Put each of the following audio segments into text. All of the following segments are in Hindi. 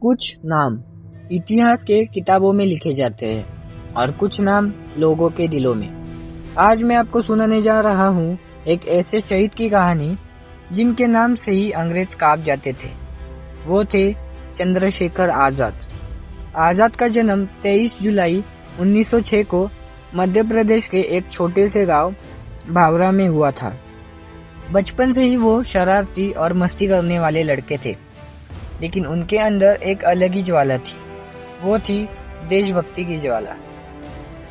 कुछ नाम इतिहास के किताबों में लिखे जाते हैं और कुछ नाम लोगों के दिलों में। आज मैं आपको सुनाने जा रहा हूँ एक ऐसे शहीद की कहानी जिनके नाम से ही अंग्रेज कांप जाते थे। वो थे चंद्रशेखर आजाद। आजाद का जन्म 23 जुलाई 1906 को मध्य प्रदेश के एक छोटे से गांव भावरा में हुआ था। बचपन से ही वो शरारती और मस्ती करने वाले लड़के थे, लेकिन उनके अंदर एक अलग ही ज्वाला थी। वो थी देशभक्ति की ज्वाला।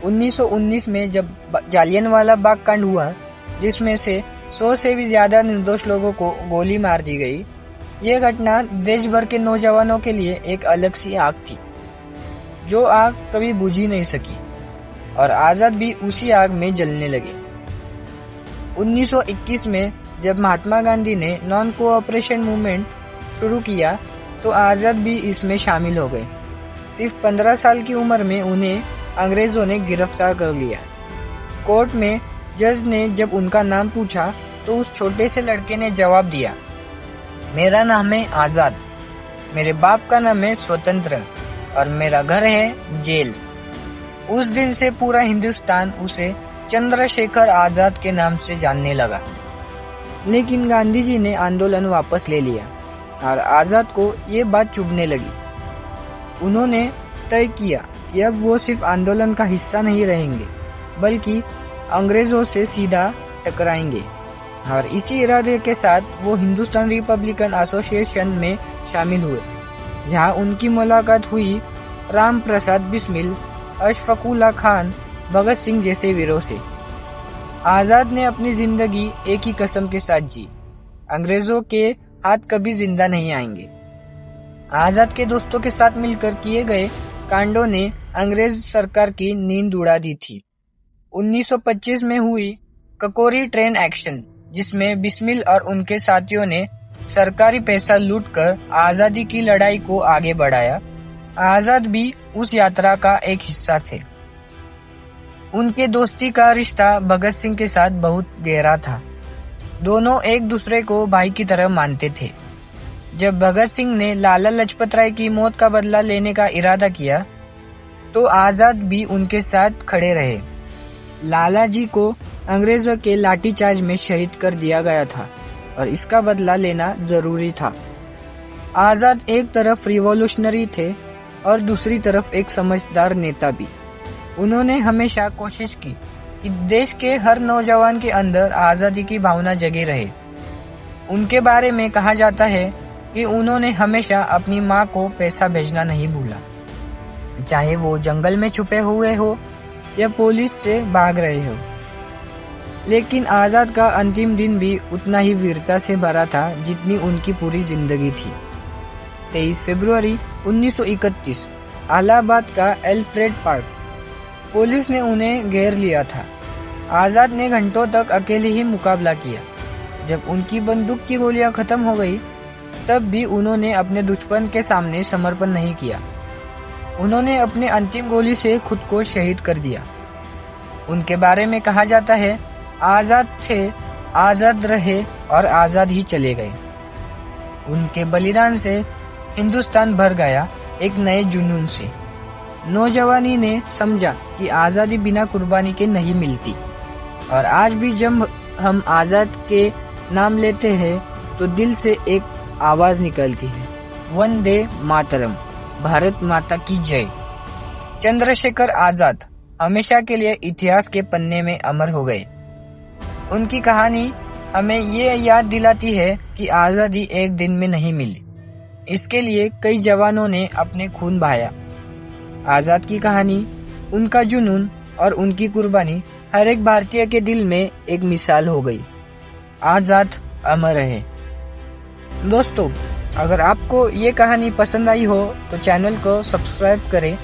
1919 में जब जालियनवाला बाग कांड हुआ, जिसमें से 100 से भी ज्यादा निर्दोष लोगों को गोली मार दी गई, ये घटना देश भर के नौजवानों के लिए एक अलग सी आग थी, जो आग कभी बुझ ही नहीं सकी और आजाद भी उसी आग में जलने लगे। 1921 में जब महात्मा गांधी ने नॉन कोऑपरेशन मूवमेंट शुरू किया, तो आजाद भी इसमें शामिल हो गए। सिर्फ 15 साल की उम्र में उन्हें अंग्रेजों ने गिरफ्तार कर लिया। कोर्ट में जज ने जब उनका नाम पूछा, तो उस छोटे से लड़के ने जवाब दिया, मेरा नाम है आजाद, मेरे बाप का नाम है स्वतंत्र और मेरा घर है जेल। उस दिन से पूरा हिंदुस्तान उसे चंद्रशेखर आजाद के नाम से जानने लगा। लेकिन गांधी जी ने आंदोलन वापस ले लिया और आजाद को ये बात चुभने लगी। उन्होंने तय किया कि अब वो सिर्फ आंदोलन का हिस्सा नहीं रहेंगे, बल्कि अंग्रेजों से सीधा टकराएंगे। और इसी इरादे के साथ वो हिंदुस्तान रिपब्लिकन एसोसिएशन में शामिल हुए, जहां उनकी मुलाकात हुई राम प्रसाद बिस्मिल, अशफाकुल्लाह खान, भगत सिंह जैसे वीरों से। आजाद ने अपनी जिंदगी एक ही कसम के साथ जी, अंग्रेजों के हाथ कभी जिंदा नहीं आएंगे। आजाद के दोस्तों के साथ मिलकर किए गए कांडों ने अंग्रेज सरकार की नींद उड़ा दी थी। 1925 में हुई ककोरी ट्रेन एक्शन, जिसमें बिस्मिल और उनके साथियों ने सरकारी पैसा लूटकर आजादी की लड़ाई को आगे बढ़ाया। आजाद भी उस यात्रा का एक हिस्सा थे। उनके दोस्ती का रिश्ता भगत सिंह के साथ बहुत गहरा था। दोनों एक दूसरे को भाई की तरह मानते थे। जब भगत सिंह ने लाला लाजपत राय की मौत का बदला लेने का इरादा किया, तो आजाद भी उनके साथ खड़े रहे। लाला जी को अंग्रेजों के लाठीचार्ज में शहीद कर दिया गया था और इसका बदला लेना जरूरी था। आजाद एक तरफ रिवॉल्यूशनरी थे और दूसरी तरफ एक समझदार नेता भी। उन्होंने हमेशा कोशिश की कि देश के हर नौजवान के अंदर आजादी की भावना जगी रहे। उनके बारे में कहा जाता है कि उन्होंने हमेशा अपनी माँ को पैसा भेजना नहीं भूला, चाहे वो जंगल में छुपे हुए हो या पुलिस से भाग रहे हो। लेकिन आजाद का अंतिम दिन भी उतना ही वीरता से भरा था जितनी उनकी पूरी जिंदगी थी। 23 फरवरी 1931 इलाहाबाद का एल्फ्रेड पार्क, पुलिस ने उन्हें घेर लिया था। आजाद ने घंटों तक अकेले ही मुकाबला किया। जब उनकी बंदूक की गोलियां खत्म हो गई, तब भी उन्होंने अपने दुश्मन के सामने समर्पण नहीं किया। उन्होंने अपने अंतिम गोली से खुद को शहीद कर दिया। उनके बारे में कहा जाता है, आजाद थे, आजाद रहे और आजाद ही चले गए। उनके बलिदान से हिंदुस्तान भर गया एक नए जुनून से। नौजवानी ने समझा कि आजादी बिना कुर्बानी के नहीं मिलती। और आज भी जब हम आजाद के नाम लेते हैं, तो दिल से एक आवाज निकलती है, वंदे मातरम, भारत माता की जय। चंद्रशेखर आजाद हमेशा के लिए इतिहास के पन्ने में अमर हो गए। उनकी कहानी हमें ये याद दिलाती है कि आजादी एक दिन में नहीं मिली। इसके लिए कई जवानों ने अपने खून बहाया। आजाद की कहानी, उनका जुनून और उनकी कुर्बानी हर एक भारतीय के दिल में एक मिसाल हो गई। आजाद अमर रहे। दोस्तों, अगर आपको ये कहानी पसंद आई हो तो चैनल को सब्सक्राइब करें,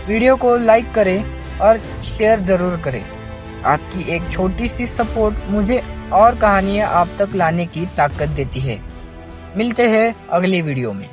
वीडियो को लाइक करें और शेयर जरूर करें। आपकी एक छोटी सी सपोर्ट मुझे और कहानियाँ आप तक लाने की ताकत देती है। मिलते हैं अगली वीडियो में।